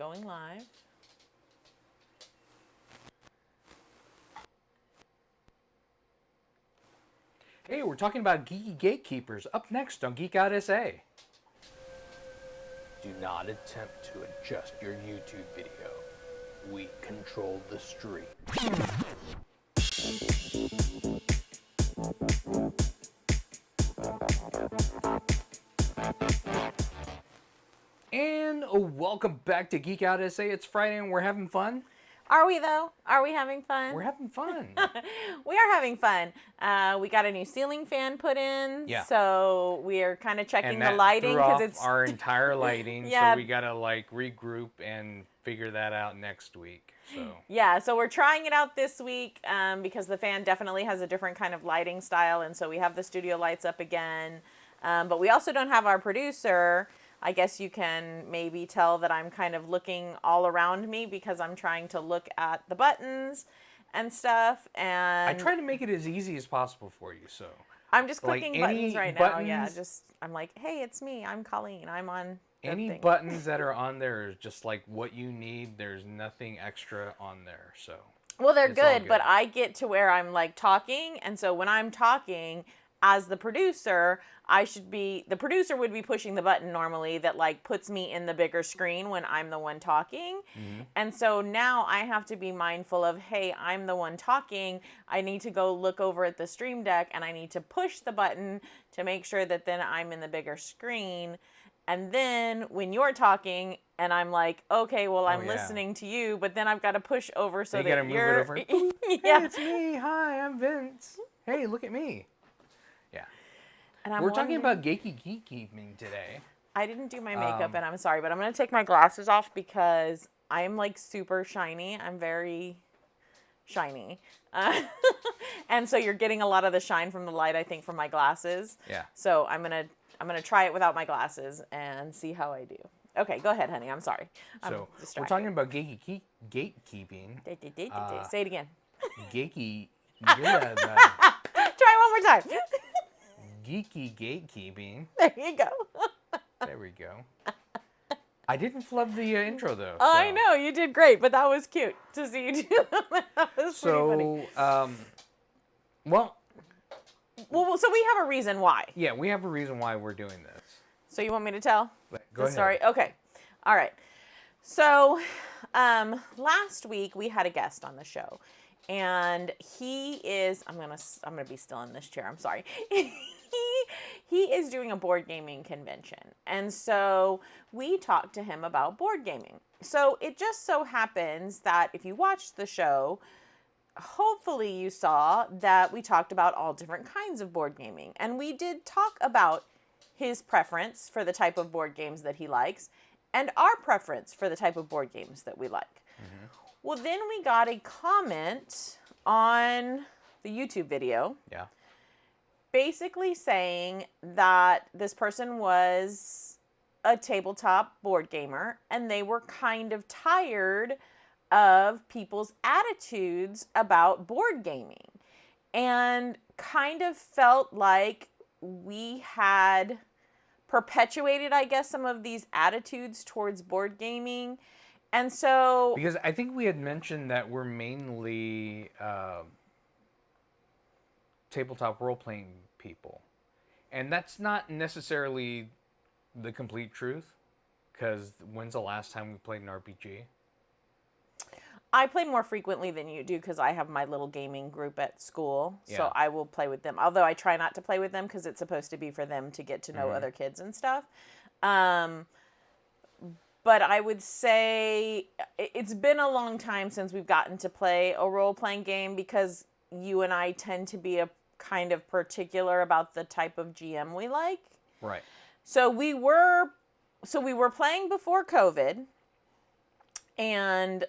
Going live. Hey, we're talking about Geeky Gatekeepers up next on Geek SA. Do not attempt to adjust your YouTube video. We control the stream. And welcome back to Geek Out SA. It's Friday and we're having fun. Are we though? Are we having fun? We're having fun. We are having fun. We got a new ceiling fan put in, so we are kind of checking the lighting because it's our entire lighting. Yeah. So we gotta like regroup and figure that out next week. So yeah, so we're trying it out this week because the fan definitely has a different kind of lighting style, and so we have the studio lights up again, but we also don't have our producer. I guess you can maybe tell that I'm kind of looking all around me because I'm trying to look at the buttons and stuff. And I try to make it as easy as possible for you. So I'm just clicking buttons right now. Yeah, I'm like, hey, it's me. I'm Colleen. I'm on any thing. buttons that are on there is just like what you need. There's nothing extra on there. So well, they're good, but I get to where I'm like talking, and so when I'm talking as the producer, the producer would be pushing the button normally that like puts me in the bigger screen when I'm the one talking. Mm-hmm. And so now I have to be mindful of, hey, I'm the one talking. I need to go look over at the stream deck and I need to push the button to make sure that then I'm in the bigger screen. And then when you're talking and I'm like, okay, well, I'm listening to you, but then I've got to push over so that you're... Move it over. Yeah. Hey, it's me. Hi, I'm Vince. Hey, look at me. Yeah. And we're talking about Geeky Gatekeeping today. I didn't do my makeup, and I'm sorry, but I'm going to take my glasses off because I'm, like, super shiny. I'm very shiny. And so you're getting a lot of the shine from the light, I think, from my glasses. Yeah. So I'm gonna try it without my glasses and see how I do. Okay, go ahead, honey. I'm sorry. So we're talking about Geeky Gatekeeping. Say it again. Geeky. Try one more time. Geeky Gatekeeping. There you go. There we go. I didn't flub the intro though. So. I know you did great, but that was cute to see you do that. That was pretty funny. Well, so we have a reason why. Yeah, we have a reason why we're doing this. So you want me to tell the story? Okay. All right. So last week we had a guest on the show, and he is. I'm gonna be still in this chair. I'm sorry. He is doing a board gaming convention. And so we talked to him about board gaming. So it just so happens that if you watched the show, hopefully you saw that we talked about all different kinds of board gaming. And we did talk about his preference for the type of board games that he likes and our preference for the type of board games that we like. Mm-hmm. Well, then we got a comment on the YouTube video. Yeah. Basically saying that this person was a tabletop board gamer and they were kind of tired of people's attitudes about board gaming and kind of felt like we had perpetuated, I guess, some of these attitudes towards board gaming. And so... Because I think we had mentioned that we're mainly... tabletop role-playing people, and that's not necessarily the complete truth, because when's the last time we played an RPG? I play more frequently than you do because I have my little gaming group at school, so I will play with them, although I try not to play with them because it's supposed to be for them to get to know other kids and stuff. But I would say it's been a long time since we've gotten to play a role-playing game because you and I tend to be a kind of particular about the type of GM we like. Right. So we were playing before COVID, and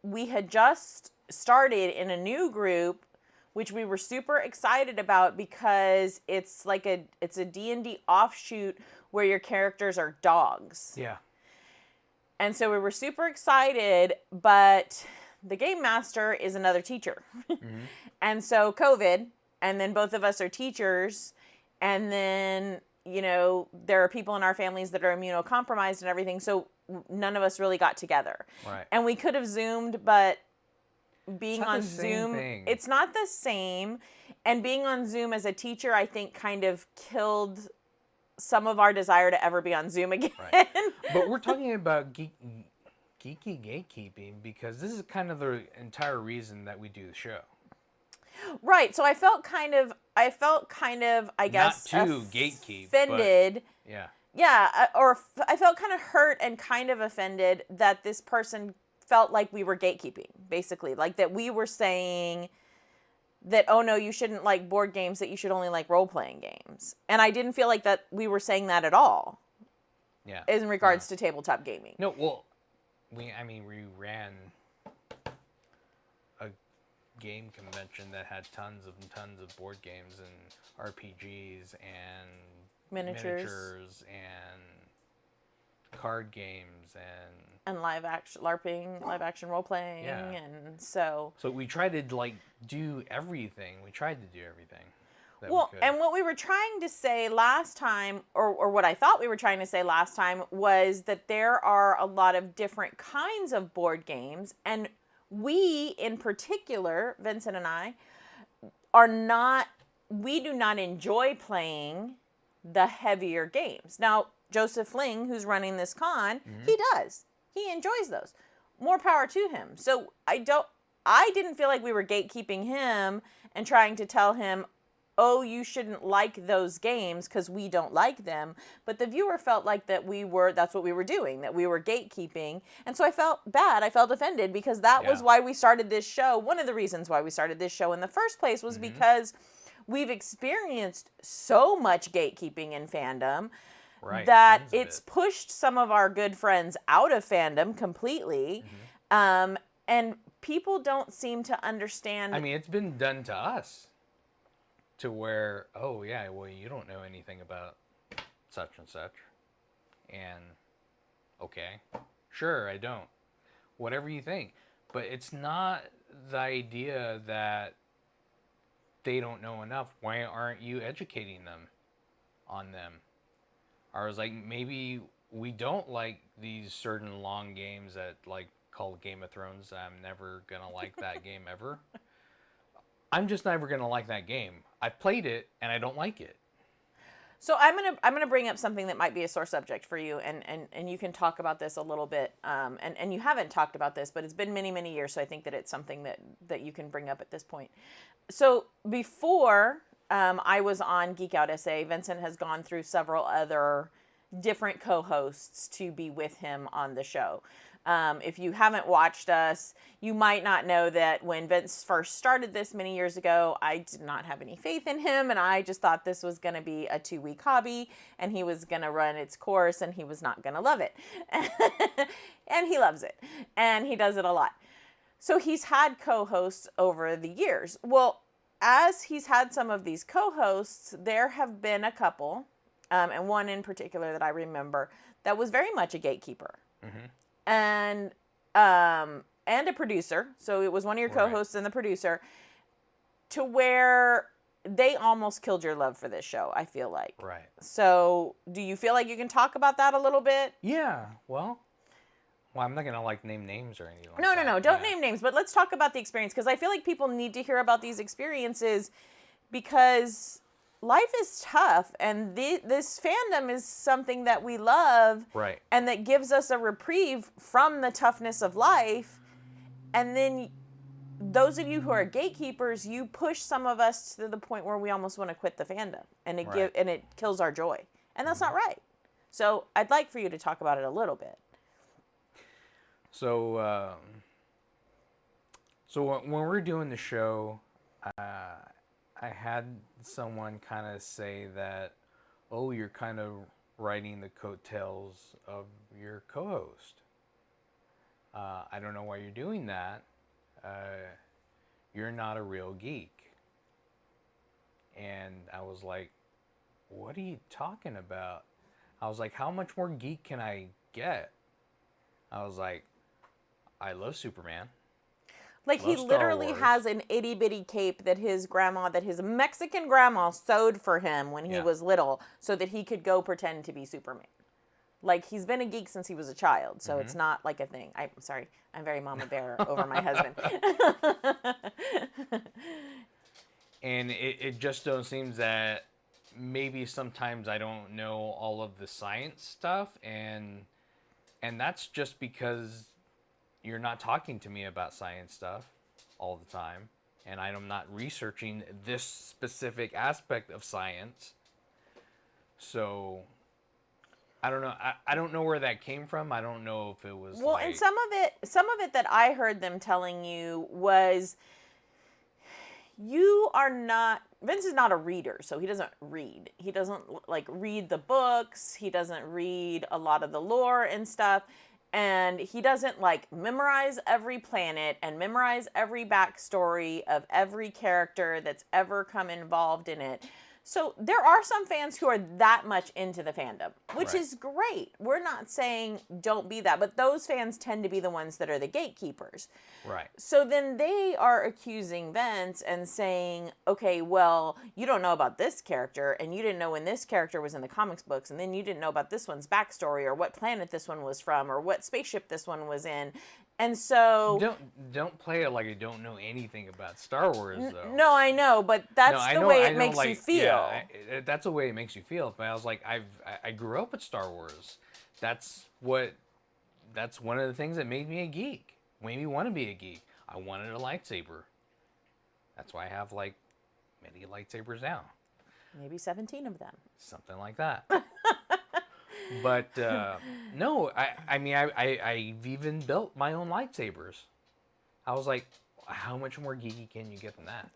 we had just started in a new group, which we were super excited about because it's like it's a D&D offshoot where your characters are dogs. Yeah. And so we were super excited, but the game master is another teacher. Mm-hmm. And so COVID, and then both of us are teachers, and then, you know, there are people in our families that are immunocompromised and everything. So none of us really got together. Right. And we could have Zoomed, but being It's not on the same Zoom, thing. it's not the same. And being on Zoom as a teacher, I think kind of killed some of our desire to ever be on Zoom again. Right. But we're talking about Geeky Gatekeeping because this is kind of the entire reason that we do the show. Right. So I felt kind of, I guess, Not to gatekeep, offended. but yeah. Yeah, I felt kind of hurt and kind of offended that this person felt like we were gatekeeping, basically. Like that we were saying that, oh no, you shouldn't like board games, that you should only like role-playing games. And I didn't feel like that we were saying that at all. Yeah. In regards to tabletop gaming. No, well, we ran a game convention that had tons of board games and RPGs and miniatures and card games and live action role playing. Yeah. And so we tried to like do everything. We tried to do everything. Well, and what we were trying to say last time, or what I thought we were trying to say last time, was that there are a lot of different kinds of board games, and we, in particular, Vincent and I, we do not enjoy playing the heavier games. Now, Joseph Ling, who's running this con, he does. He enjoys those. More power to him. So I didn't feel like we were gatekeeping him and trying to tell him, oh, you shouldn't like those games because we don't like them. But the viewer felt like that's what we were doing, that we were gatekeeping. And so I felt bad. I felt offended because that was why we started this show. One of the reasons why we started this show in the first place was because we've experienced so much gatekeeping in fandom that it's pushed some of our good friends out of fandom completely. And people don't seem to understand. I mean, it's been done to us. To where, oh yeah, well, you don't know anything about such and such. And, okay, sure, I don't. Whatever you think. But it's not the idea that they don't know enough. Why aren't you educating them on them? Or I was like, maybe we don't like these certain long games that, like, called Game of Thrones. I'm never going to like that game ever. I'm just never going to like that game. I've played it, and I don't like it. So I'm gonna bring up something that might be a sore subject for you, and you can talk about this a little bit. And you haven't talked about this, but it's been many, many years, so I think that it's something that you can bring up at this point. So before I was on Geek Out SA, Vincent has gone through several other different co-hosts to be with him on the show. If you haven't watched us, you might not know that when Vince first started this many years ago, I did not have any faith in him, and I just thought this was going to be a 2-week hobby, and he was going to run its course, and he was not going to love it. And he loves it, and he does it a lot. So he's had co-hosts over the years. Well, as he's had some of these co-hosts, there have been a couple, and one in particular that I remember, that was very much a gatekeeper. And a producer. So it was one of your co-hosts and the producer, to where they almost killed your love for this show, I feel like. Right. So do you feel like you can talk about that a little bit? Yeah. Well, I'm not going to like name names or anything like that. No. Don't yeah. name names, but let's talk about the experience, because I feel like people need to hear about these experiences, because life is tough, and this fandom is something that we love, right? And that gives us a reprieve from the toughness of life. And then those of you who are gatekeepers, you push some of us to the point where we almost want to quit the fandom, and it kills our joy, and that's not right. So I'd like for you to talk about it a little bit. So, when we're doing the show, I had someone kind of say that, oh, you're kind of riding the coattails of your co-host. I don't know why you're doing that. You're not a real geek. And I was like, what are you talking about? I was like, how much more geek can I get? I was like, I love Superman. Like, he literally has an itty-bitty cape that his Mexican grandma sewed for him when he was little, so that he could go pretend to be Superman. Like, he's been a geek since he was a child, so it's not like a thing. I'm sorry, I'm very mama bear over my husband. And it just don't seems that maybe sometimes I don't know all of the science stuff, and that's just because you're not talking to me about science stuff all the time, and I'm not researching this specific aspect of science. So I don't know. I don't know where that came from. I don't know if it was well, and some of it that I heard them telling you was, Vince is not a reader, so he doesn't read. He doesn't like read the books. He doesn't read a lot of the lore and stuff. And he doesn't like memorize every planet and memorize every backstory of every character that's ever come involved in it. So there are some fans who are that much into the fandom, which is great. We're not saying don't be that, but those fans tend to be the ones that are the gatekeepers. Right. So then they are accusing Vince and saying, okay, well, you don't know about this character, and you didn't know when this character was in the comics books, and then you didn't know about this one's backstory, or what planet this one was from, or what spaceship this one was in. And so don't play it like I don't know anything about Star Wars, though. No, I know, but that's the way it makes you feel. Yeah, that's the way it makes you feel. But I was like, I grew up with Star Wars. That's one of the things that made me a geek. Made me want to be a geek. I wanted a lightsaber. That's why I have like many lightsabers now. Maybe 17 of them. Something like that. But no, I mean, I've even built my own lightsabers. I was like, how much more geeky can you get than that?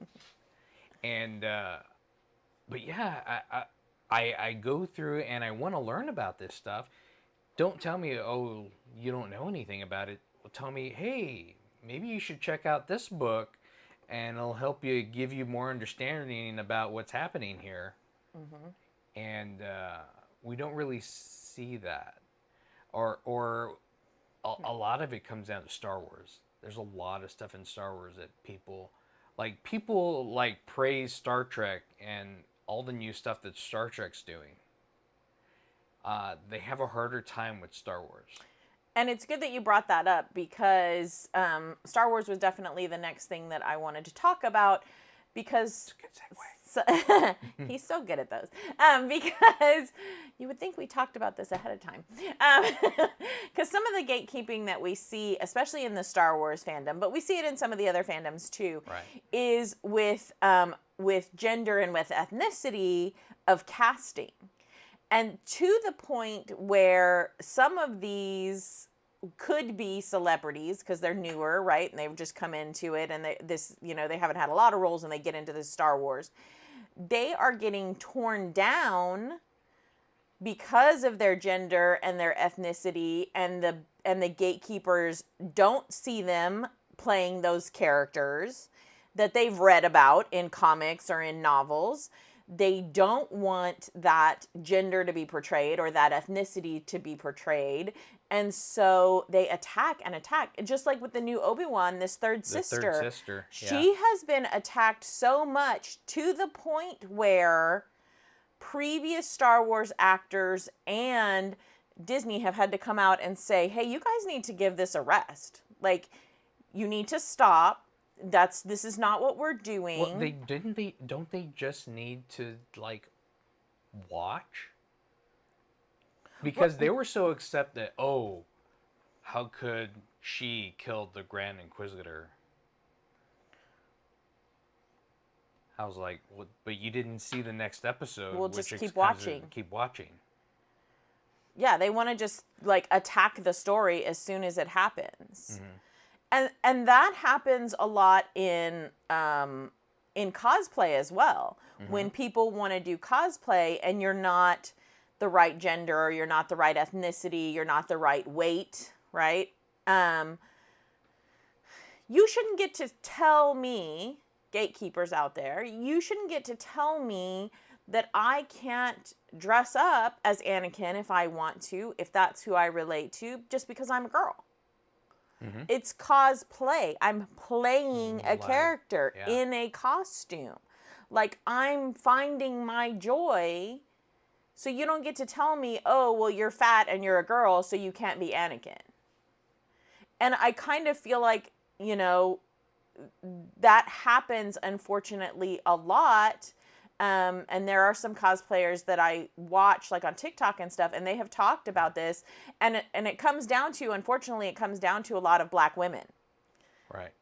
And but yeah, I go through and I want to learn about this stuff. Don't tell me, oh, you don't know anything about it. Well, tell me, hey, maybe you should check out this book, and it'll help you, give you more understanding about what's happening here. And we don't really see that, or a lot of it comes down to Star Wars. There's a lot of stuff in Star Wars that people praise Star Trek and all the new stuff that Star Trek's doing. They have a harder time with Star Wars. And it's good that you brought that up, because Star Wars was definitely the next thing that I wanted to talk about, because It's a good segue. he's so good at those. Because you would think we talked about this ahead of time. Because some of the gatekeeping that we see, especially in the Star Wars fandom, but we see it in some of the other fandoms too, is with gender and with ethnicity of casting. And to the point where some of these could be celebrities because they're newer, right? And they've just come into it, and they haven't had a lot of roles, and they get into this Star Wars. They are getting torn down because of their gender and their ethnicity, and the gatekeepers don't see them playing those characters that they've read about in comics or in novels. They don't want that gender to be portrayed or that ethnicity to be portrayed. And so they attack and attack. Just like with the new Obi-Wan, this third sister. She has been attacked so much to the point where previous Star Wars actors and Disney have had to come out and say, hey, you guys need to give this a rest. Like, you need to stop. This is not what we're doing. Well, don't they just need to like watch? Because they were so upset that, oh, how could she kill the Grand Inquisitor? I was like, well, but you didn't see the next episode. We'll just keep watching. Keep watching. Yeah, they want to just like attack the story as soon as it happens. And that happens a lot in cosplay as well. When people want to do cosplay and you're not the right gender, or you're not the right ethnicity, you're not the right weight, right? You shouldn't get to tell me, gatekeepers out there, you shouldn't get to tell me that I can't dress up as Anakin if I want to, if that's who I relate to, just because I'm a girl. It's cosplay. I'm playing a character in a costume. Like, I'm finding my joy So you don't get to tell me, oh, well, you're fat and you're a girl, so you can't be Anakin. And I kind of feel like, you know, that happens, unfortunately, a lot. And there are some cosplayers that I watch, like on TikTok and stuff, and they have talked about this. And it comes down to, unfortunately, it comes down to a lot of black women. Right.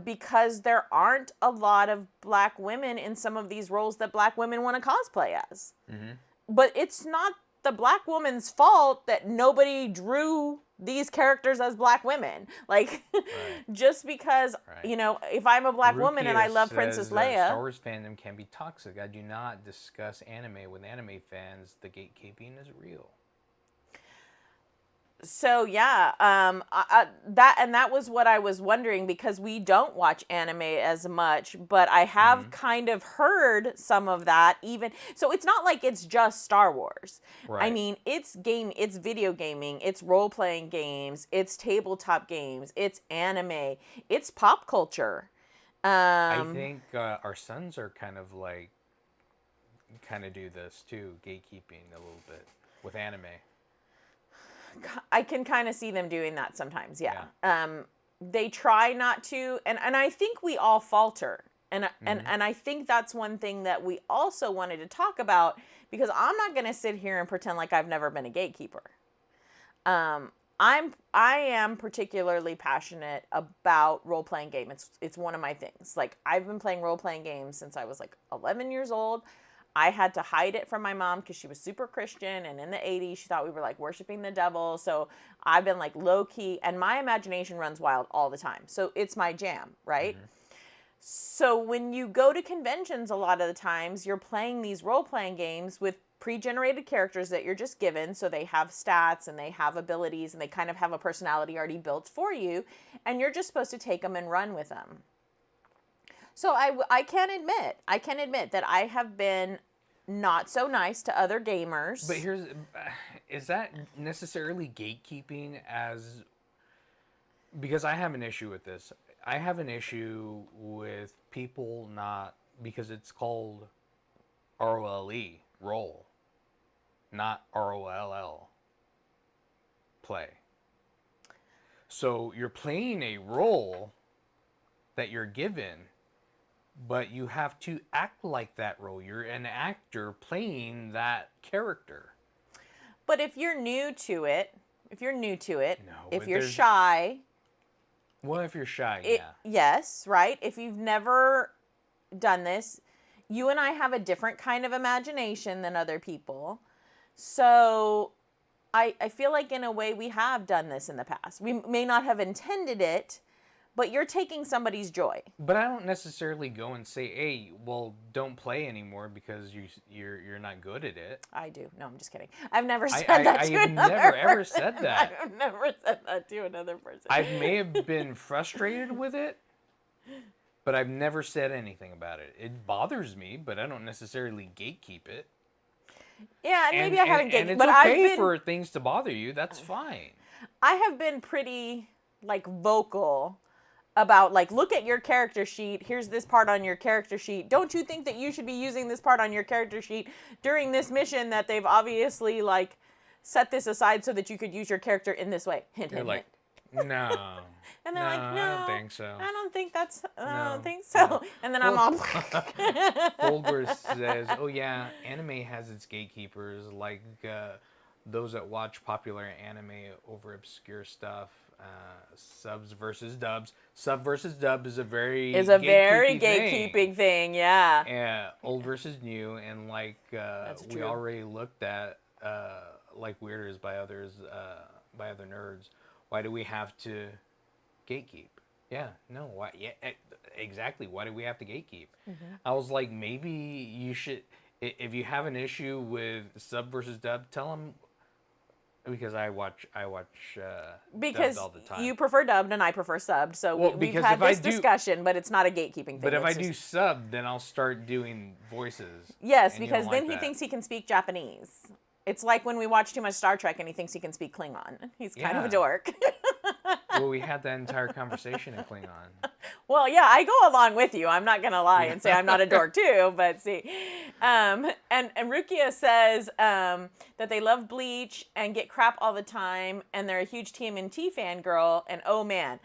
Because there aren't a lot of black women in some of these roles that black women want to cosplay as. Mm-hmm. But it's not the black woman's fault that nobody drew these characters as black women. Like, right. Just because, right. You know, if I'm a black woman and I love Princess Leia. Star Wars fandom can be toxic. I do not discuss anime with anime fans. The gatekeeping is real. So yeah, that was what I was wondering, because we don't watch anime as much, but I have kind of heard some of that. Even so, it's not like it's just Star Wars. Right. I mean, it's video gaming, it's role playing games, it's tabletop games, it's anime, it's pop culture. I think our sons are kind of do this too, gatekeeping a little bit with anime. I can kind of see them doing that sometimes, yeah. They try not to, and I think we all falter. And I think that's one thing that we also wanted to talk about, because I'm not going to sit here and pretend like I've never been a gatekeeper. I am particularly passionate about role-playing games. It's one of my things. Like, I've been playing role-playing games since I was like 11 years old. I had to hide it from my mom because she was super Christian, and in the 80s she thought we were like worshiping the devil. So I've been like low key, and my imagination runs wild all the time. So it's my jam, right? Mm-hmm. So when you go to conventions, a lot of the times you're playing these role-playing games with pre-generated characters that you're just given. So they have stats and they have abilities and they kind of have a personality already built for you, and you're just supposed to take them and run with them. So I can admit that I have been not so nice to other gamers. But is that necessarily gatekeeping? Because I have an issue with this. I have an issue with people not, because it's called ROLE, role, not ROLL, play. So you're playing a role that you're given, but you have to act like that role. You're an actor playing that character. But if you're new to it, no, if you're shy. Well, if you're shy, yeah. Yes, right? If you've never done this, you and I have a different kind of imagination than other people. So I feel like in a way we have done this in the past. We may not have intended it, but you're taking somebody's joy. But I don't necessarily go and say, hey, well, don't play anymore because you're not good at it. I do. No, I'm just kidding. I've never said that to another person. I've never ever said that. I've never said that to another person. I may have been frustrated with it, but I've never said anything about it. It bothers me, but I don't necessarily gatekeep it. Yeah, and maybe I haven't gatekeeped. And it's okay for things to bother you. That's fine. I have been pretty, vocal about, look at your character sheet. Here's this part on your character sheet. Don't you think that you should be using this part on your character sheet during this mission that they've obviously, set this aside so that you could use your character in this way? Hint, hint, hint. No. And they're no, I don't think so. I don't think so. No. And then I'm all... Folger says, oh yeah, anime has its gatekeepers, those that watch popular anime over obscure stuff. Subs versus dubs. Sub versus dub is a very gatekeeping thing, yeah. Yeah, old versus new, and we already looked at Weird by other nerds. Why do we have to gatekeep? Yeah, no, why? Yeah, exactly. Why do we have to gatekeep? Mm-hmm. I was like, maybe you should, if you have an issue with sub versus dub, tell them. Because I watch dubbed all the time. You prefer dubbed and I prefer subbed, so we've had this discussion, but it's not a gatekeeping thing. But if I do sub, then I'll start doing voices. Yes, because then he thinks he can speak Japanese. It's like when we watch too much Star Trek and he thinks he can speak Klingon. He's kind of a dork. Well, we had that entire conversation in Klingon. Well, yeah, I go along with you. I'm not gonna lie and say I'm not a dork too, but see, and Rukia says that they love Bleach and get crap all the time, and they're a huge TMNT fangirl. And oh man.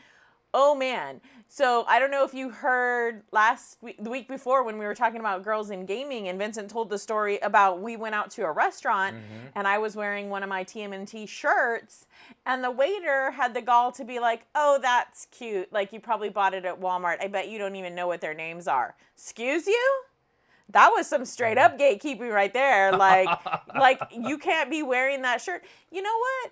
So I don't know if you heard last week, the week before, when we were talking about girls in gaming, and Vincent told the story about we went out to a restaurant and I was wearing one of my TMNT shirts, and the waiter had the gall to be like, "Oh, that's cute. Like, you probably bought it at Walmart. I bet you don't even know what their names are." Excuse you? That was some straight up gatekeeping right there. Like you can't be wearing that shirt. You know what?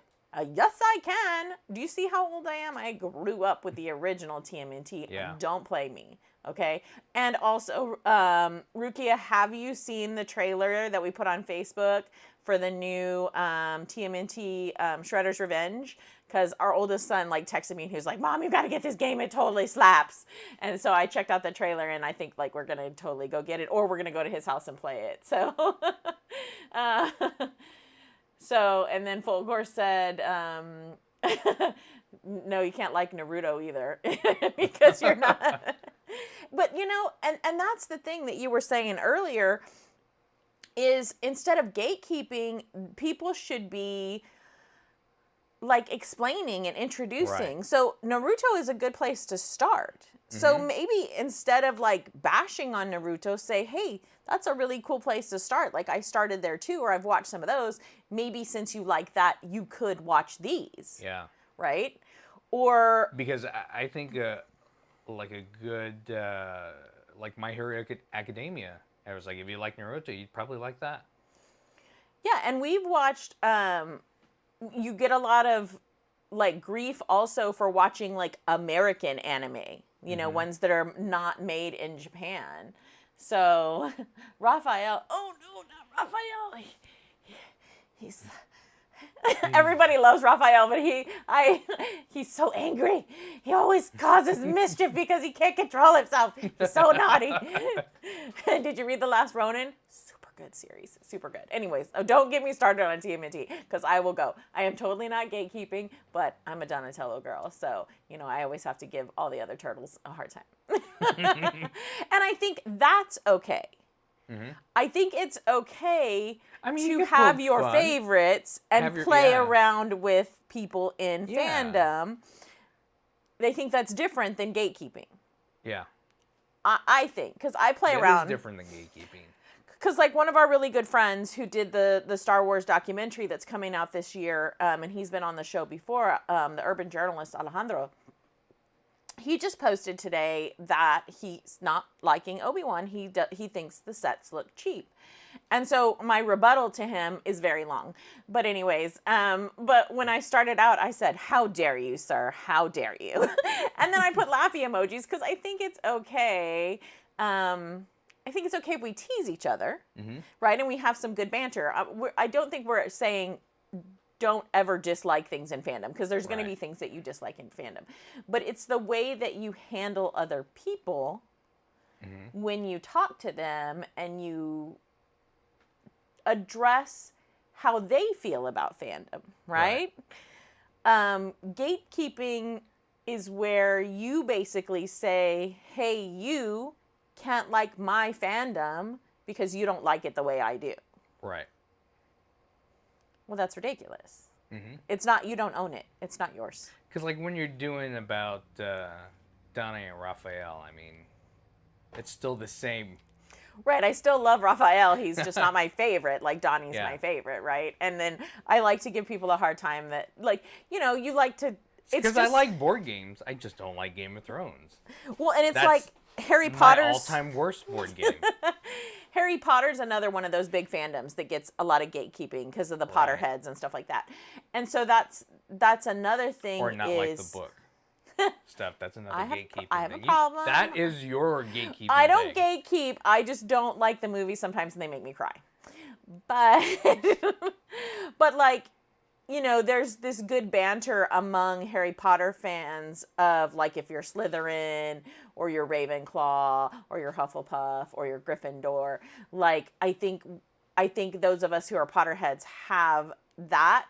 Yes, I can. Do you see how old I am? I grew up with the original TMNT. Yeah. Don't play me, okay? And also, Rukia, have you seen the trailer that we put on Facebook for the new TMNT Shredder's Revenge? Because our oldest son texted me and he was like, "Mom, you got to get this game. It totally slaps." And so I checked out the trailer, and I think we're going to totally go get it, or we're going to go to his house and play it. So... So, and then Fulgor said, no, you can't like Naruto either because you're not. But, and that's the thing that you were saying earlier is instead of gatekeeping, people should be explaining and introducing. Right. So Naruto is a good place to start. So maybe instead of bashing on Naruto, say, "Hey, that's a really cool place to start. I started there too, or I've watched some of those. Maybe since you like that, you could watch these." Yeah. Right? Or... Because I think a good, My Hero Academia, I was like, if you like Naruto, you'd probably like that. Yeah, and we've watched, you get a lot of, grief also for watching, American anime. Ones that are not made in Japan. So, Raphael, oh no, not Raphael. He's everybody loves Raphael, but he's so angry. He always causes mischief because he can't control himself. He's so naughty. Did you read The Last Ronin? Super good series. Super good. Anyways, don't get me started on TMNT because I will go. I am totally not gatekeeping, but I'm a Donatello girl. So, I always have to give all the other turtles a hard time. And I think that's okay. I think it's okay to have your favorites and play around with people in fandom. They think that's different than gatekeeping. Yeah. I think, because I play around. It is different than gatekeeping. Because one of our really good friends who did the Star Wars documentary that's coming out this year, and he's been on the show before, the urban journalist Alejandro, he just posted today that he's not liking Obi-Wan. He thinks the sets look cheap. And so my rebuttal to him is very long. But anyways, but when I started out, I said, "How dare you, sir? How dare you?" And then I put laughy emojis because I think it's okay. I think it's okay if we tease each other, right? And we have some good banter. I don't think we're saying don't ever dislike things in fandom, because there's going to be things that you dislike in fandom. But it's the way that you handle other people when you talk to them and you address how they feel about fandom, right? Gatekeeping is where you basically say, "Hey, you can't like my fandom because you don't like it the way I do." Right. Well, that's ridiculous. It's not, you don't own it. It's not yours. Because when you're doing about Donnie and Raphael, it's still the same. Right, I still love Raphael. He's just not my favorite. Donnie's my favorite, right? And then I like to give people a hard time that, you like to... Because I like board games. I just don't like Game of Thrones. Well, and it's Harry Potter's... my all-time worst board game. Harry Potter's another one of those big fandoms that gets a lot of gatekeeping because of the Potterheads and stuff like that. And so that's another thing. Or not like the book. Stuff. That's another gatekeeping I have thing. a problem. That is your gatekeeping I don't thing. gatekeep. I just don't like the movies sometimes and they make me cry. But, there's this good banter among Harry Potter fans of, if you're Slytherin or you're Ravenclaw or you're Hufflepuff or you're Gryffindor. I think those of us who are Potterheads have that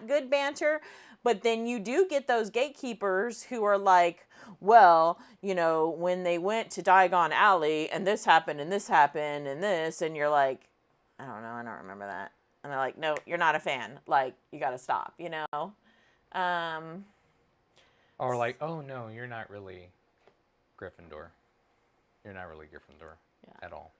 good banter. But then you do get those gatekeepers who are like, well, you know, when they went to Diagon Alley and this happened and this happened and this, and you're like, I don't know, I don't remember that. And they're like, no, you're not a fan. Like, you got to stop, you know? Or like, oh no, you're not really Gryffindor. You're not really Gryffindor at all.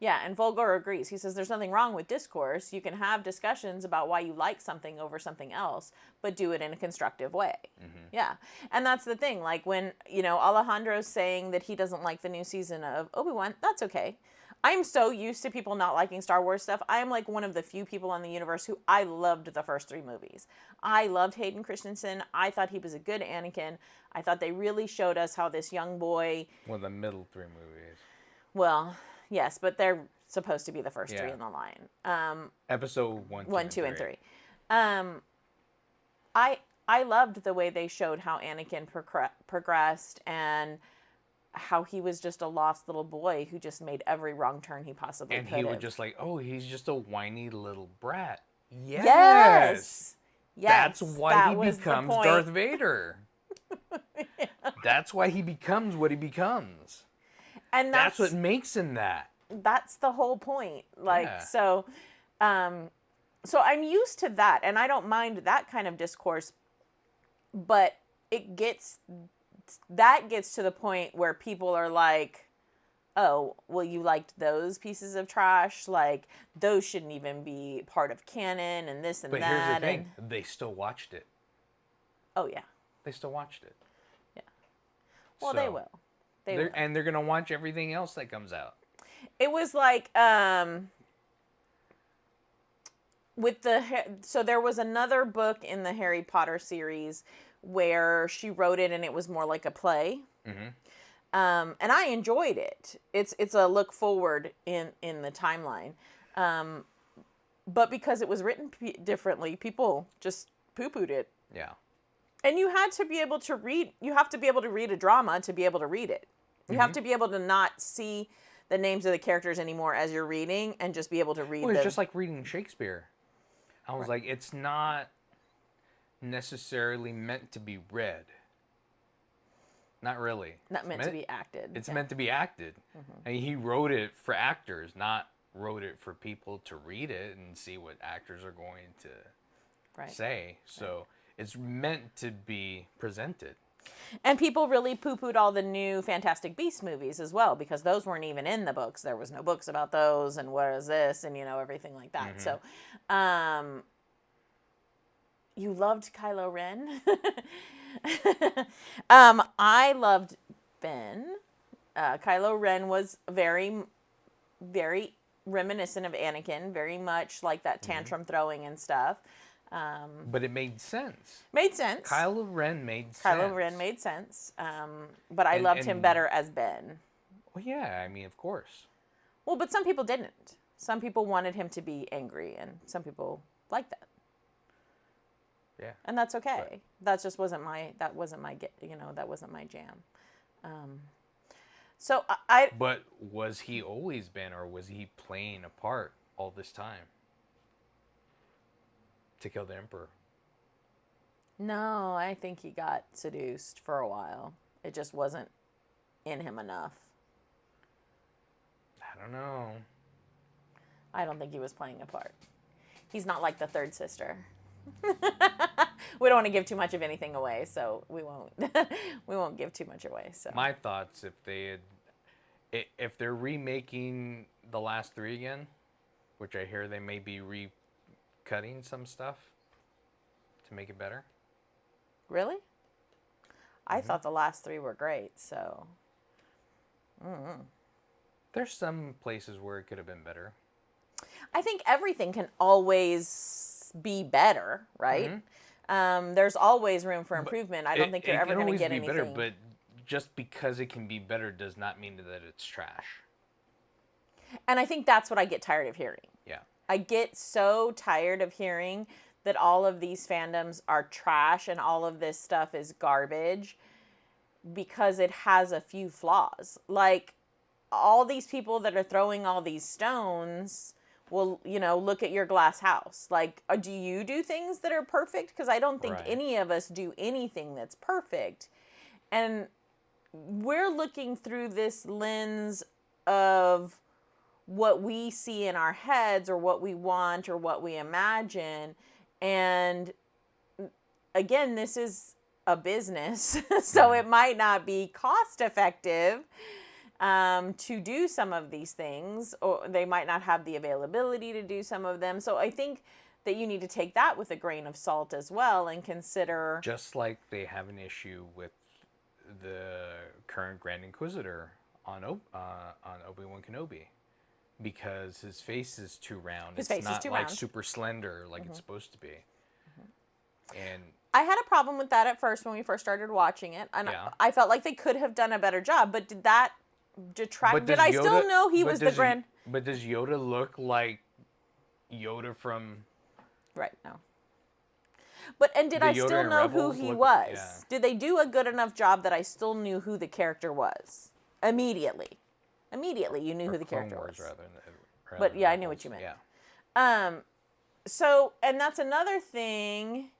Yeah, and Volgar agrees. He says there's nothing wrong with discourse. You can have discussions about why you like something over something else, but do it in a constructive way. Mm-hmm. Yeah. And that's the thing. Like when, you know, Alejandro's saying that he doesn't like the new season of Obi-Wan, that's okay. I'm so used to people not liking Star Wars stuff. I am like one of the few people in the universe who I loved the first 3 movies. I loved Hayden Christensen. I thought he was a good Anakin. I thought they really showed us how this young boy... Well, the middle 3 movies. Well... Yes, but they're supposed to be the first 3 in the line. Episode 1, 2, and 3. I loved the way they showed how Anakin progressed and how he was just a lost little boy who just made every wrong turn he possibly could. And he would just like, oh, he's just a whiny little brat. Yes. That's why he becomes Darth Vader. Yeah. That's why he becomes what he becomes. And that's what makes him that. That's the whole point. Like, so I'm used to that, and I don't mind that kind of discourse, but it gets to the point where people are like, oh, well, you liked those pieces of trash? Like, those shouldn't even be part of canon and this and that. But here's the thing. They still watched it. Oh, yeah. They still watched it. Yeah. Well, they will. And they're going to watch everything else that comes out. It was like, so there was another book in the Harry Potter series where she wrote it and it was more like a play. Mm-hmm. And I enjoyed it. It's a look forward in the timeline. But because it was written differently, people just poo-pooed it. Yeah. And you have to be able to read a drama to be able to read it. You have to be able to not see the names of the characters anymore as you're reading and just be able to read them. It's just like reading Shakespeare. I was like, it's not necessarily meant to be read. Not really. Not meant to be acted. It's meant to be acted. Mm-hmm. And he wrote it for actors, not wrote it for people to read it and see what actors are going to say. So it's meant to be presented. And people really poo-pooed all the new Fantastic Beasts movies as well, because those weren't even in the books. There was no books about those, and what is this, and, you know, everything like that. Mm-hmm. So, you loved Kylo Ren. I loved Ben. Kylo Ren was very, very reminiscent of Anakin, very much like that tantrum throwing and stuff. But it made sense. Made sense. Kylo Ren made sense. Kylo Ren made sense. But I loved him better as Ben. Well, yeah, I mean, of course. Well, but some people didn't. Some people wanted him to be angry, and some people liked that. Yeah. And that's okay. But that just wasn't my jam. So I. But was he always Ben, or was he playing a part all this time? To kill the Emperor. No, I think he got seduced for a while. It just wasn't in him enough. I don't know. I don't think he was playing a part. He's not like the third sister. We don't want to give too much of anything away, so we won't. We won't give too much away. So my thoughts, if they're remaking the last 3 again, which I hear they may be cutting some stuff to make it better. Really? I thought the last 3 were great, so. Mm-hmm. There's some places where it could have been better. I think everything can always be better, right? Mm-hmm. There's always room for improvement. I don't think you're ever going to get anything. Better, but just because it can be better does not mean that it's trash. And I think that's what I get tired of hearing. Yeah. I get so tired of hearing that all of these fandoms are trash and all of this stuff is garbage because it has a few flaws. Like, all these people that are throwing all these stones, well, look at your glass house. Like, do you do things that are perfect? Because I don't think Right. any of us do anything that's perfect. And we're looking through this lens of what we see in our heads or what we want or what we imagine. And again, this is a business, so it might not be cost effective to do some of these things, or they might not have the availability to do some of them. So I think that you need to take that with a grain of salt as well and consider. Just like they have an issue with the current Grand Inquisitor on Obi-Wan Kenobi, because his face is too round. His face is not too like round. super slender like it's supposed to be. And I had a problem with that at first when we first started watching it, and Yeah. I felt like they could have done a better job. But did that detract? But Did does I still Yoda- know he but was the does Grand? But does Yoda look like Yoda from Right, no. But did The I Yoda still in know who Rebels he look- was? yeah. Did they do a good enough job that I still knew who the character was immediately? Immediately, you knew who the Clone character Wars was. rather But, than yeah, I knew Rebels? what you meant. Yeah. So, and that's another thing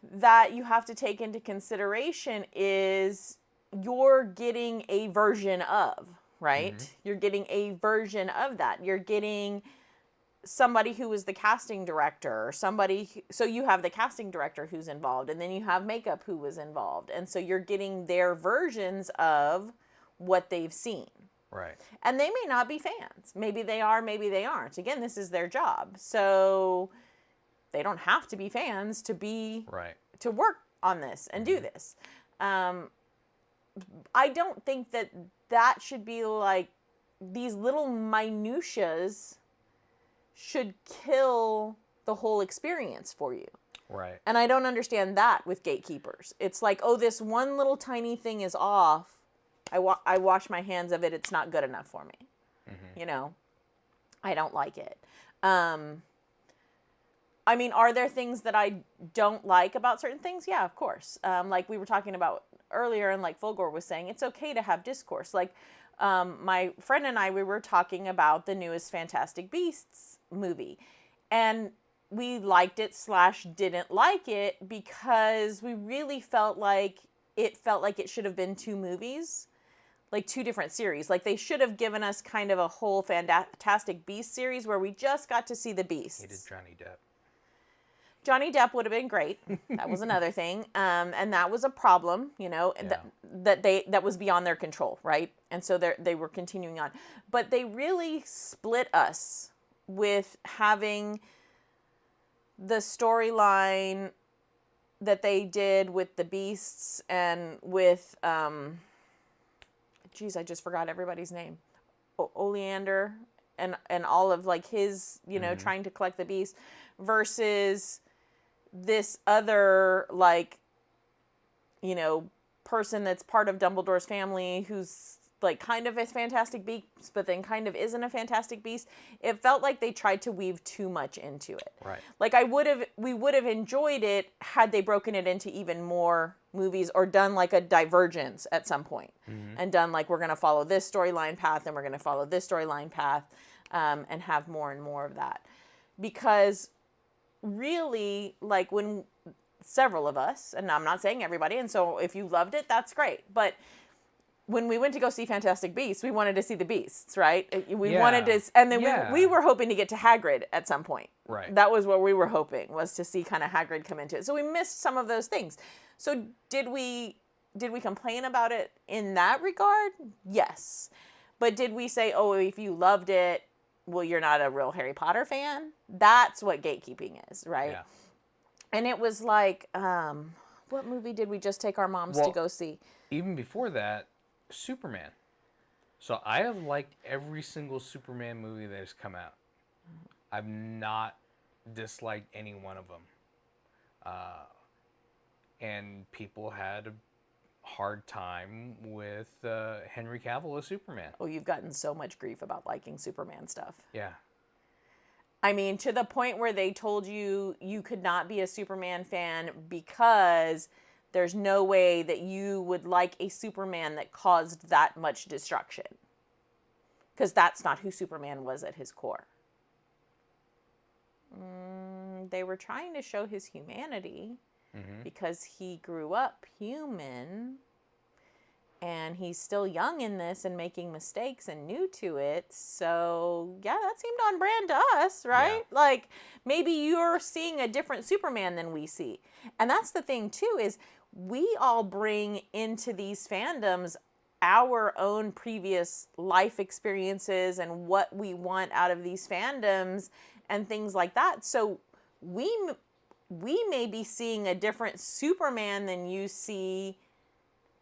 that you have to take into consideration is you're getting a version of, right? You're getting a version of that. You're getting somebody who was the casting director, or so you have the casting director who's involved, and then you have makeup who was involved. And so you're getting their versions of what they've seen. Right. And they may not be fans. Maybe they are, maybe they aren't. Again, this is their job. So they don't have to be fans to be Right. to work on this and do this. I don't think that should be like these little minutiaes should kill the whole experience for you. Right. And I don't understand that with gatekeepers. It's like, oh, this one little tiny thing is off. I wash my hands of it. It's not good enough for me. I don't like it. I mean, are there things that I don't like about certain things? Yeah, of course. Like we were talking about earlier, and like Fulgor was saying, it's okay to have discourse. Like my friend and I, we were talking about the newest Fantastic Beasts movie. And we liked it / didn't like it because we really felt like it should have been 2 movies. Like 2 different series. Like they should have given us kind of a whole Fantastic Beasts series where we just got to see the beasts. Hated Johnny Depp. Johnny Depp would have been great. That was another thing. And that was a problem, that was beyond their control, right? And so they were continuing on. But they really split us with having the storyline that they did with the beasts and with I just forgot everybody's name. Oleander and all of like his, trying to collect the beast versus this other like, person that's part of Dumbledore's family who's like kind of a Fantastic Beast, but then kind of isn't a Fantastic Beast. It felt like they tried to weave too much into it. Right. Like we would have enjoyed it had they broken it into even more movies or done like a divergence at some point and done like, we're going to follow this storyline path and we're going to follow this storyline path and have more and more of that. Because really, like when several of us, and I'm not saying everybody, and so if you loved it, that's great. But when we went to go see Fantastic Beasts, we wanted to see the beasts, right? We wanted to, and then we were hoping to get to Hagrid at some point. Right. That was what we were hoping, was to see kind of Hagrid come into it. So we missed some of those things. So did we complain about it in that regard? Yes. But did we say, oh, if you loved it, well, you're not a real Harry Potter fan? That's what gatekeeping is, right? Yeah. And it was like, what movie did we just take our moms to go see? Even before that, Superman. So I have liked every single Superman movie that has come out. I've not disliked any one of them. And people had a hard time with Henry Cavill as Superman. Oh, you've gotten so much grief about liking Superman stuff. Yeah. I mean, to the point where they told you could not be a Superman fan because there's no way that you would like a Superman that caused that much destruction. because that's not who Superman was at his core. They were trying to show his humanity because he grew up human and he's still young in this and making mistakes and new to it. So, yeah, that seemed on brand to us, right? Yeah. Like, maybe you're seeing a different Superman than we see. And that's the thing, too, is we all bring into these fandoms our own previous life experiences and what we want out of these fandoms and things like that. So we may be seeing a different Superman than you see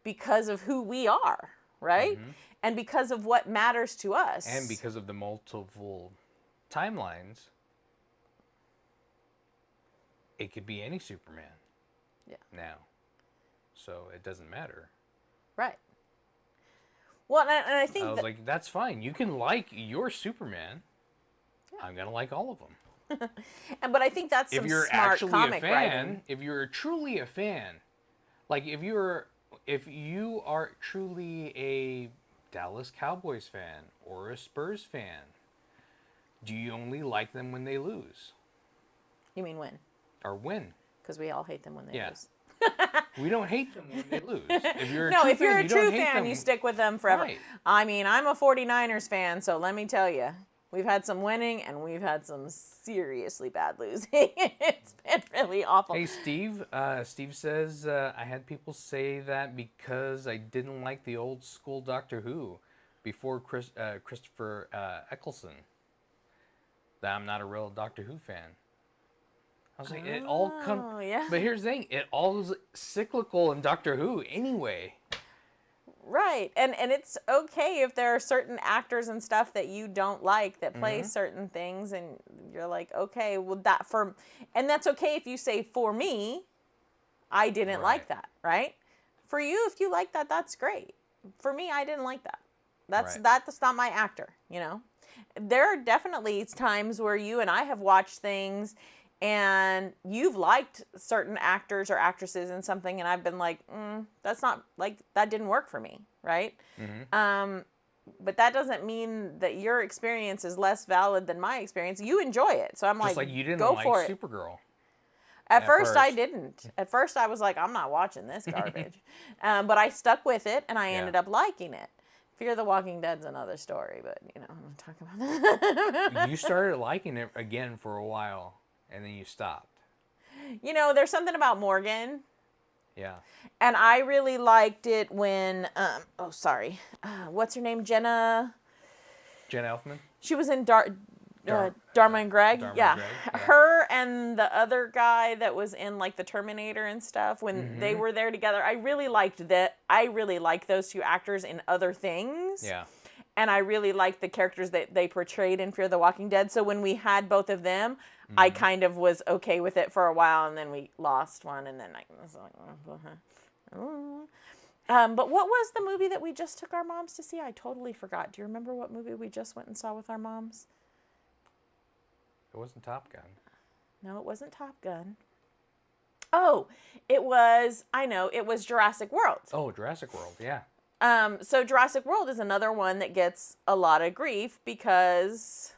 because of who we are, right? And because of what matters to us. And because of the multiple timelines, it could be any Superman. Yeah. Now. So it doesn't matter. Right. Well, and I think I was like, that's fine. You can like your Superman. Yeah. I'm going to like all of them. But I think that's some smart comic writing. If you're truly a fan, like if you are truly a Dallas Cowboys fan or a Spurs fan, do you only like them when they lose? You mean win? Or win. Because we all hate them when they lose. We don't hate them when they lose. If you're a true fan, you stick with them forever. Right. I mean, I'm a 49ers fan, so let me tell you, we've had some winning and we've had some seriously bad losing. It's been really awful. Hey, Steve. Steve says, I had people say that because I didn't like the old school Doctor Who before Christopher Eccleston, that I'm not a real Doctor Who fan. I was like, it all comes... Yeah. But here's the thing. It all is cyclical in Doctor Who anyway. Right. And it's okay if there are certain actors and stuff that you don't like that play certain things and you're like, okay, well and that's okay if you say, for me, I didn't like that, right? For you, if you like that, that's great. For me, I didn't like that. That's not my actor, you know? There are definitely times where you and I have watched things and you've liked certain actors or actresses in something, and I've been like, that's not, like, that didn't work for me, right? But that doesn't mean that your experience is less valid than my experience. You enjoy it, so I'm Just like, you didn't go like for it. Supergirl. At first, I didn't. At first, I was like, I'm not watching this garbage. But I stuck with it, and I ended up liking it. Fear the Walking Dead's another story, but, you know, I'm not talking about that. You started liking it again for a while. And then you stopped. You know, there's something about Morgan. Yeah. And I really liked it when, what's her name? Jenna Elfman? She was in Dharma and Greg. Dharma and Greg, yeah. Her and the other guy that was in, like, the Terminator and stuff, when they were there together, I really liked that. I really liked those two actors in other things. Yeah. And I really liked the characters that they portrayed in Fear the Walking Dead. So when we had both of them, I kind of was okay with it for a while, and then we lost one, and then I was like, but what was the movie that we just took our moms to see? I totally forgot. Do you remember what movie we just went and saw with our moms? It wasn't Top Gun. No, it wasn't Top Gun. Oh, it was Jurassic World. Oh, Jurassic World, yeah. So Jurassic World is another one that gets a lot of grief because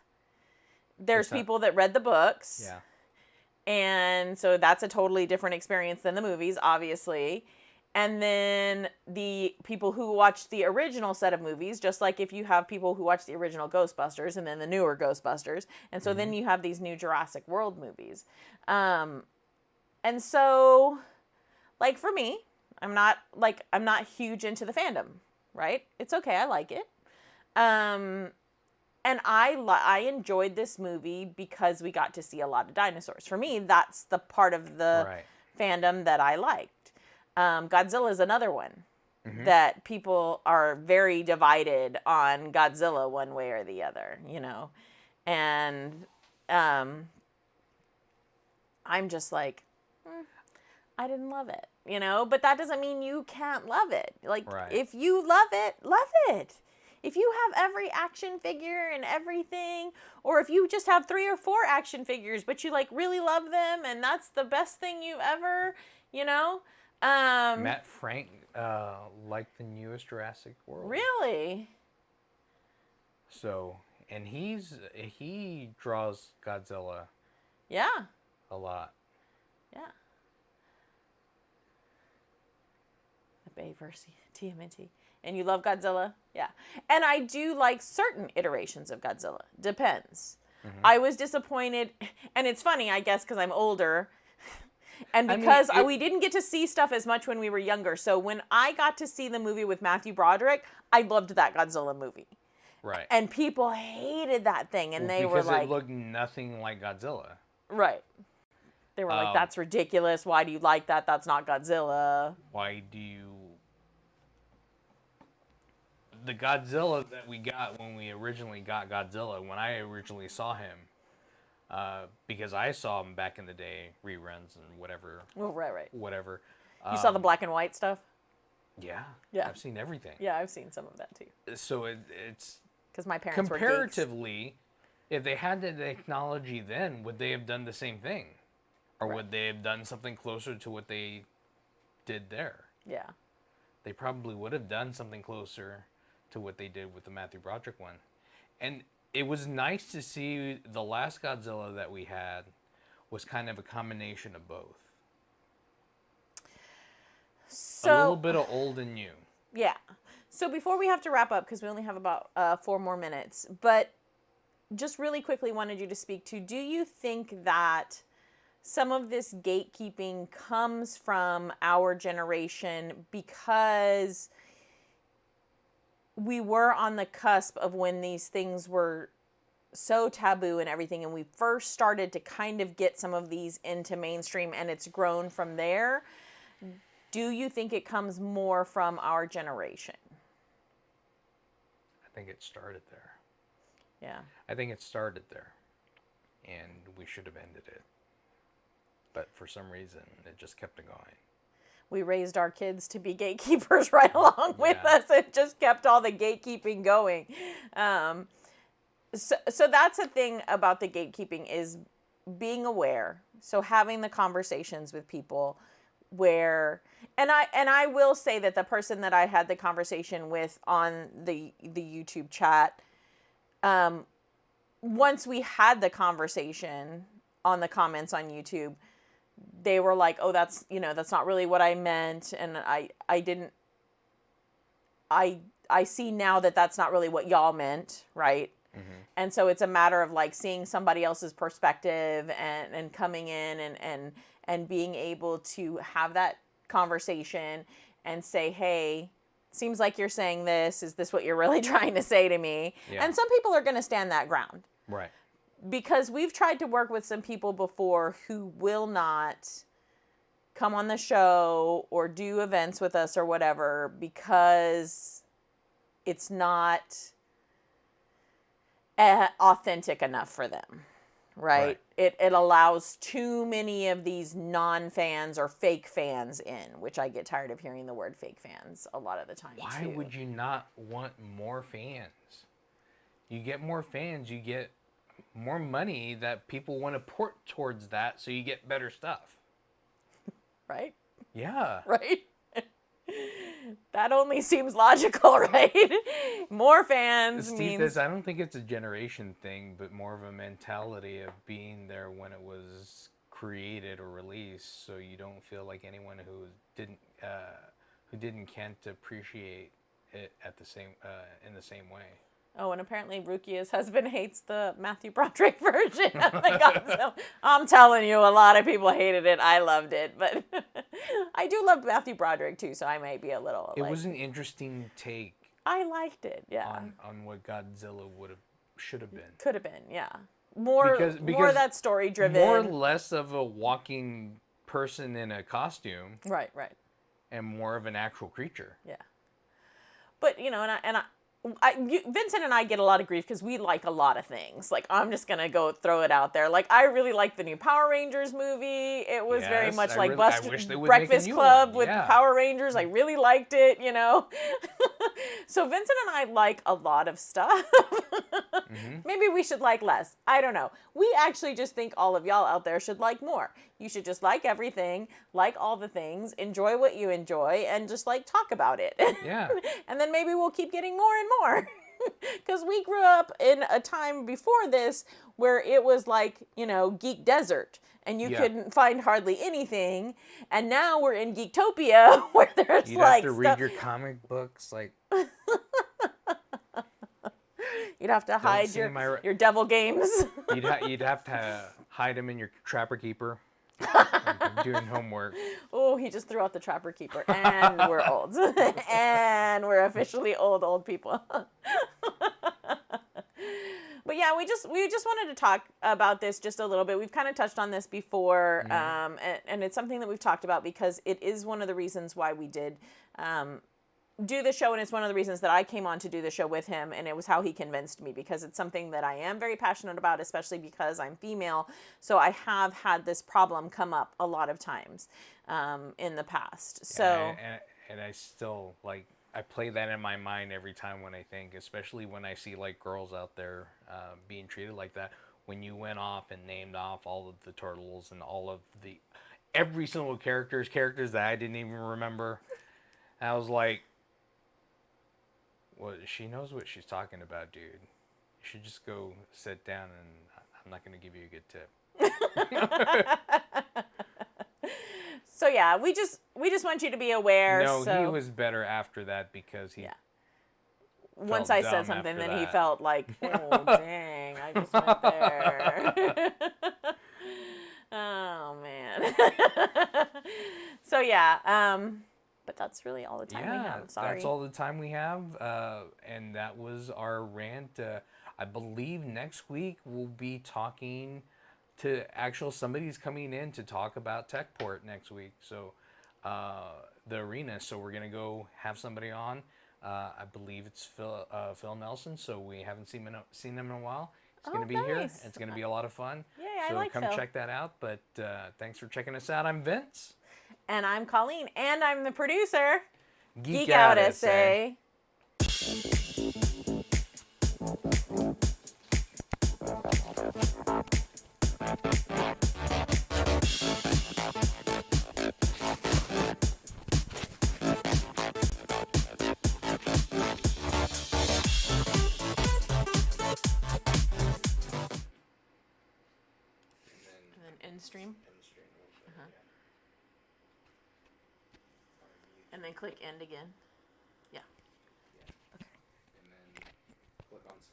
there's people that read the books. Yeah. And so that's a totally different experience than the movies, obviously. And then the people who watch the original set of movies, just like if you have people who watch the original Ghostbusters and then the newer Ghostbusters. And so then you have these new Jurassic World movies. And so, like, for me, I'm not huge into the fandom, right? It's okay. I like it. And I enjoyed this movie because we got to see a lot of dinosaurs. For me, that's the part of the fandom that I liked. Godzilla is another one that people are very divided on Godzilla one way or the other, you know. And I'm just like, I didn't love it, you know. But that doesn't mean you can't love it. Like, if you love it, love it. If you have every action figure and everything, or if you just have 3 or 4 action figures, but you, like, really love them and that's the best thing you ever, you know. Matt Frank liked the newest Jurassic World. Really? So, and he draws Godzilla Yeah. a lot. Yeah. The Bay versus TMNT. And you love Godzilla? Yeah. And I do like certain iterations of Godzilla. Depends. I was disappointed. And it's funny, I guess, because I'm older. And because we didn't get to see stuff as much when we were younger. So when I got to see the movie with Matthew Broderick, I loved that Godzilla movie. Right. And people hated that thing. And they were like... Because it looked nothing like Godzilla. Right. They were like, that's ridiculous. Why do you like that? That's not Godzilla. Why do you... The Godzilla that we got when we originally got Godzilla, when I originally saw him, because I saw him back in the day, reruns and whatever. Oh, right. Whatever. You saw the black and white stuff? Yeah. I've seen everything. Yeah, I've seen some of that too. So it's... Because my parents were geeks. Comparatively, if they had the technology then, would they have done the same thing? Or would they have done something closer to what they did there? Yeah. They probably would have done something closer to what they did with the Matthew Broderick one. And it was nice to see the last Godzilla that we had was kind of a combination of both. So, a little bit of old and new. Yeah. So before we have to wrap up, because we only have about 4 more minutes, but just really quickly wanted you to speak to, do you think that some of this gatekeeping comes from our generation because we were on the cusp of when these things were so taboo and everything, and we first started to kind of get some of these into mainstream, and it's grown from there? Do you think it comes more from our generation? I think it started there. Yeah. I think it started there, and we should have ended it. But for some reason, it just kept it going. We raised our kids to be gatekeepers right along with us. It just kept all the gatekeeping going. So that's the thing about the gatekeeping, is being aware. So having the conversations with people where, and I will say that the person that I had the conversation with on the YouTube chat, once we had the conversation on the comments on YouTube, they were like, oh, that's not really what I meant. And I see now that that's not really what y'all meant. Right. Mm-hmm. And so it's a matter of like seeing somebody else's perspective and coming in and being able to have that conversation and say, hey, seems like you're saying this. Is this what you're really trying to say to me? Yeah. And some people are going to stand that ground. Right. Because we've tried to work with some people before who will not come on the show or do events with us or whatever because it's not authentic enough for them, right? It allows too many of these non-fans or fake fans in, which I get tired of hearing the word fake fans a lot of the time. Why would you not want more fans? You get more fans, you get more money that people want to port towards that, so you get better stuff. Right? Yeah. Right? That only seems logical, right? More fans means... I don't think it's a generation thing, but more of a mentality of being there when it was created or released, so you don't feel like anyone who didn't can't appreciate it at the same in the same way. Oh, and apparently Rukia's husband hates the Matthew Broderick version of the Godzilla. I'm telling you, a lot of people hated it. I loved it, but I do love Matthew Broderick too, so I might be a little. It was an interesting take. I liked it, yeah. On what Godzilla should have been. Could have been, yeah. More of that story driven. More or less of a walking person in a costume. Right. And more of an actual creature. Yeah. But Vincent and I get a lot of grief because we like a lot of things. Like, I'm just going to go throw it out there. Like, I really like the new Power Rangers movie. It was very much like Breakfast Club with Power Rangers. I really liked it, So Vincent and I like a lot of stuff. Mm-hmm. Maybe we should like less. I don't know. We actually just think all of y'all out there should like more. You should just like everything, like all the things, enjoy what you enjoy, and just talk about it. Yeah. And then maybe we'll keep getting more and more. Because we grew up in a time before this where it was like, Geek Desert. And you couldn't find hardly anything. And now we're in Geektopia where there's You'd like have to read your comic books, like... You'd have to hide your devil games. You'd have to hide them in your Trapper Keeper. Like doing homework. Oh, he just threw out the Trapper Keeper. And we're old. And we're officially old people. But yeah, we just wanted to talk about this just a little bit. We've kind of touched on this before, and it's something that we've talked about because it is one of the reasons why we did do the show, and it's one of the reasons that I came on to do the show with him, and it was how he convinced me, because it's something that I am very passionate about, especially because I'm female. So I have had this problem come up a lot of times in the past. So and I still like. I play that in my mind every time when I think, especially when I see like girls out there being treated like that. When you went off and named off all of the turtles and all of every single characters that I didn't even remember, I was like, well, she knows what she's talking about, dude. You should just go sit down and I'm not going to give you a good tip. So yeah, we just want you to be aware. No, he was better after that because he. Yeah. Once I said something, then he felt like, oh dang, I just went there. Oh man. So yeah, but that's really all the time we have. Sorry. That's all the time we have, and that was our rant. I believe next week we'll be talking to somebody's coming in to talk about Techport next week. So the arena. So we're gonna go have somebody on. I believe it's Phil Nelson. So we haven't seen him in a while. He's gonna be here. And it's gonna be a lot of fun. Yeah, so I like come Phil. check that out. But thanks for checking us out. I'm Vince. And I'm Colleen. And I'm the producer. Geek Out SA. End stream. And then click end again. Yeah.